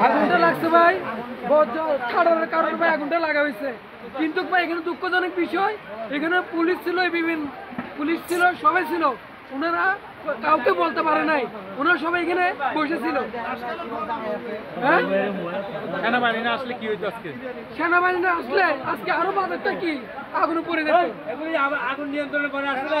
আগুনটা লাগছে ভাই, ঠাড়ার কারণে ভাই আগুনটা লাগা হয়েছে। কিন্তু ভাই এখানে দুঃখজনক বিষয়, এখানে পুলিশ ছিল, বিভিন্ন পুলিশ ছিল, সবাই ছিল, ওনারা কাউকে বলতে পারে নাই, ওনারা সবাই এখানে বসেছিল। হ্যাঁ, সেনাবাহিনী না আসলে কি হইতো আজকে? সেনাবাহিনী না আসলে আজকে আরো বাজারটা কি আগুনে পড়ে যেত। আগুন নিয়ন্ত্রণ করে আসলে